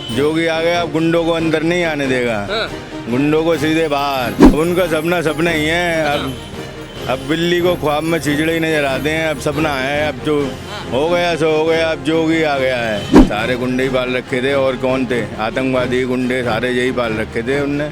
जोगी आ गया, अब गुंडों को अंदर नहीं आने देगा। गुंडों को सीधे बाहर। उनका सपना सपना ही है। अब बिल्ली को ख्वाब में छिजड़े ही नजर आते हैं। अब सपना है, अब जो हो गया सो हो गया। अब जोगी आ गया है। सारे गुंडे ही पाल रखे थे, और कौन थे? आतंकवादी गुंडे सारे यही पाल रखे थे उनने।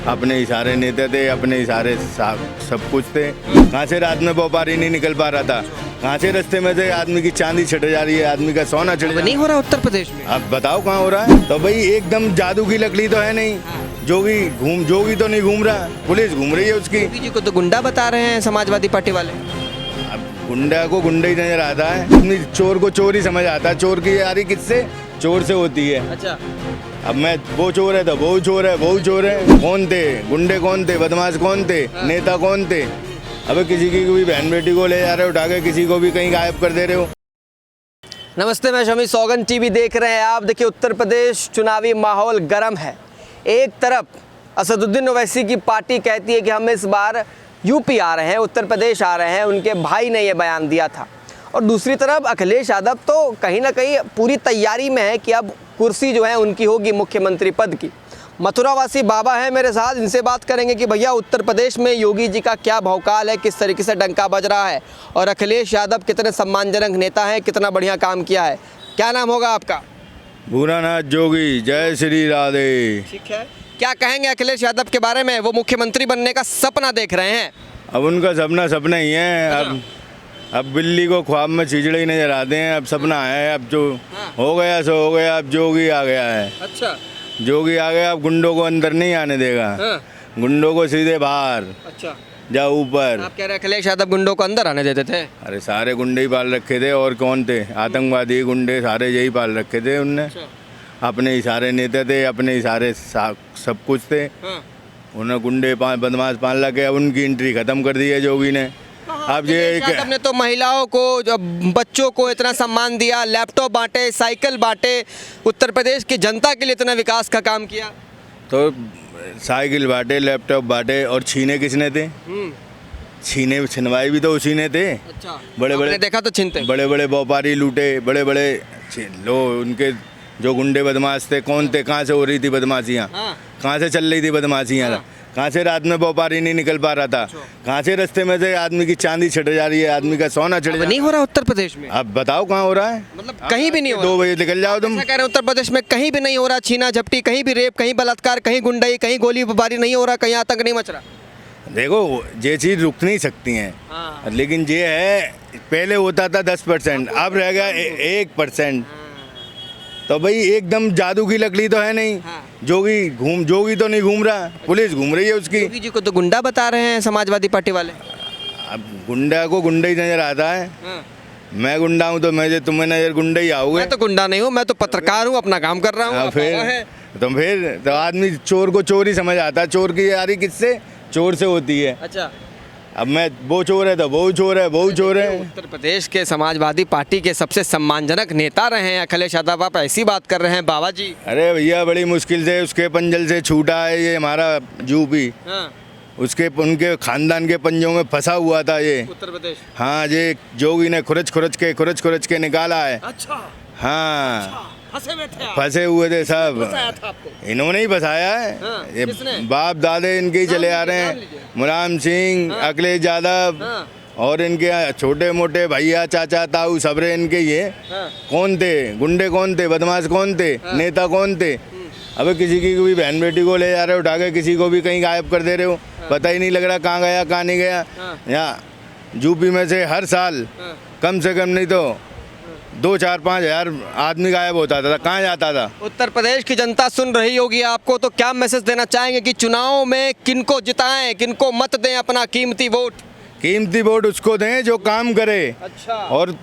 अपने ही सारे नेता थे, अपने ही सारे सब कुछ थे। कहाँ से रात में व्यापारी नहीं निकल पा रहा था? कहाँ से रास्ते में से आदमी की चांदी छिट जा रही है, आदमी का सोना छिट नहीं हो रहा उत्तर प्रदेश में? अब बताओ कहाँ हो रहा है? तो भाई एकदम जादू की लकड़ी तो है नहीं। जोगी तो नहीं घूम रहा, पुलिस घूम रही है उसकी। योगी जी को तो गुंडा बता रहे हैं समाजवादी पार्टी वाले। अब गुंडा को गुंडा ही नजर आता है, चोर को चोर ही समझ आता है। चोर की यारी किससे? चोर से होती है। अच्छा, अब मैं वो चोर है तो वो चोर है, वो चोर है। कौन थे गुंडे? कौन थे बदमाश? कौन थे नेता? कौन थे? अबे किसी की भी बहन बेटी को ले जा रहे हो उठा के, किसी को भी कहीं गायब कर दे रहे हो। नमस्ते, मैं शमी, सौगंध टीवी देख रहे हैं आप। देखिए, उत्तर प्रदेश चुनावी माहौल गर्म है। एक तरफ असदुद्दीन ओवैसी की पार्टी कहती है कि हम इस बार यूपी आ रहे हैं, उत्तर प्रदेश आ रहे हैं, उनके भाई ने ये बयान दिया था। और दूसरी तरफ अखिलेश यादव तो कहीं ना कहीं पूरी तैयारी में है कि अब कुर्सी जो है उनकी होगी मुख्यमंत्री पद की। मथुरावासी बाबा है मेरे साथ, इनसे बात करेंगे कि भैया उत्तर प्रदेश में योगी जी का क्या भौकाल है, किस तरीके से डंका बज रहा है, और अखिलेश यादव कितने सम्मानजनक नेता हैं, कितना बढ़िया काम किया है। क्या नाम होगा आपका? भूरानाथ जोगी, जय श्री राधे। ठीक है, क्या कहेंगे अखिलेश यादव के बारे में? वो मुख्यमंत्री बनने का सपना देख रहे हैं। अब उनका सपना सपना ही है। अब बिल्ली को ख्वाब में छिजड़े ही नजर आते हैं। अब सपना है, अब जो हो गया सो हो गया। अब जोगी आ गया है। अच्छा, जोगी आ गया, अब गुंडों को अंदर नहीं आने देगा। गुंडों को सीधे बाहर, अच्छा, जाओ ऊपर। आप कह रहे हैं अखिलेश यादव गुंडों को अंदर आने देते थे? अरे सारे गुंडे ही पाल रखे थे, और कौन थे? आतंकवादी गुंडे सारे यही पाल रखे थे उनने। अपने ही सारे नेता थे, अपने ही सारे सब कुछ थे। उन्हें गुंडे बदमाश पाल रखे। अब उनकी एंट्री खत्म कर दी है जोगी ने। अब ये ने तो महिलाओं को, जो बच्चों को इतना सम्मान दिया, लैपटॉप बांटे, साइकिल बांटे, उत्तर प्रदेश की जनता के लिए इतना विकास का काम किया। तो साइकिल बांटे, लैपटॉप बांटे, और छीने किसने थे? छिनवाई भी तो उसी ने थे। अच्छा, बड़े बड़े देखा तो छीनते। बड़े बड़े व्यापारी लूटे, बड़े बड़े लोग उनके जो गुंडे बदमाश थे। कौन थे? कहाँ से हो रही थी बदमाशियाँ? कहाँ से चल रही थी बदमाशियाँ? कहाँ से रात में व्यापारी नहीं निकल पा रहा था? कहाँ से रास्ते में से आदमी की चांदी छिट जा रही है, आदमी का सोना छिट जा। नहीं हो रहा उत्तर प्रदेश में? अब बताओ कहाँ हो रहा है? मतलब कहीं भी नहीं हो रहा। 2 बजे निकल जाओ तुम। कह रहे हैं उत्तर प्रदेश में कहीं भी नहीं हो रहा छीना झपटी, कहीं भी रेप, कहीं बलात्कार, कहीं गुंडाई, कहीं गोली बारी नहीं हो रहा, कहीं आतंक नहीं मच रहा। देखो, ये चीज़ रुक नहीं सकती हैं, लेकिन ये है, पहले होता था 10%, अब रह गया 1%। तो भाई एकदम जादू की लकड़ी तो है नहीं। जोगी तो नहीं घूम रहा, पुलिस घूम रही है उसकी। योगी जी को तो गुंडा बता रहे हैं समाजवादी पार्टी वाले। अब गुंडा को गुंडा ही नजर आता है। मैं गुंडा हूँ तो मैं तुम्हें नजर गुंडा ही आओगे। मैं तो गुंडा नहीं हूँ, मैं तो पत्रकार हूँ, अपना काम कर रहा हूँ। फिर तो आदमी चोर को चोर ही समझ आता है। चोर की यारी किससे? चोर से होती है। अच्छा, अब मैं वो चोर है तो वो चोर है, वो चोर है। उत्तर प्रदेश के समाजवादी पार्टी के सबसे सम्मानजनक नेता रहे हैं अखिलेश यादव, आप ऐसी बात कर रहे हैं बाबा जी? अरे भैया, बड़ी मुश्किल से उसके पंजल से छूटा है ये हमारा यूपी। उसके उनके खानदान के पंजों में फंसा हुआ था ये उत्तर प्रदेश। हाँ, ये जोगी ने खुरच खुरच के निकाला है। अच्छा, हाँ, अच्छा, फंसे हुए थे सब। इन्होंने ही फंसाया है। ये बाप दादे इनके ही चले आ रहे हैं। मुलायम सिंह, अखिलेश यादव, और इनके छोटे मोटे भैया, चाचा, ताऊ, सबरे इनके ये। कौन थे गुंडे? कौन थे बदमाश? कौन थे नेता? कौन थे? अबे किसी की भी बहन बेटी को ले जा रहे हो उठा के, किसी को भी कहीं गायब कर दे रहे हो। पता ही नहीं लग रहा कहाँ गया कहाँ नहीं गया। यहाँ यूपी में से हर साल कम से कम नहीं तो 2-4-5 हजार आदमी गायब होता था। कहाँ जाता था? उत्तर प्रदेश की जनता सुन रही होगी आपको, तो क्या मैसेज देना चाहेंगे कि चुनाव में किनको जिताएं, किनको मत दें अपना कीमती वोट? कीमती वोट उसको दें जो काम करे। अच्छा, और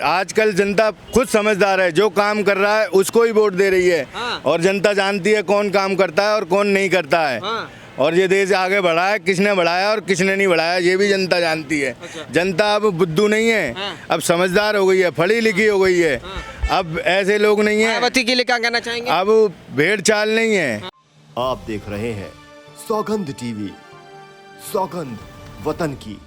आजकल जनता खुद समझदार है, जो काम कर रहा है उसको ही वोट दे रही है। और जनता जानती है कौन काम करता है और कौन नहीं करता है। और ये देश आगे बढ़ा है, किसने बढ़ाया और किसने नहीं बढ़ाया, ये भी जनता जानती है। जनता अब बुद्धू नहीं है, अब समझदार हो गई है, पढ़ी लिखी हो गई है। अब ऐसे लोग नहीं है। मायावती के लिए क्या कहना चाहेंगे? अब भेड़ चाल नहीं है। आप देख रहे हैं सौगंध टीवी, सौगंध वतन की।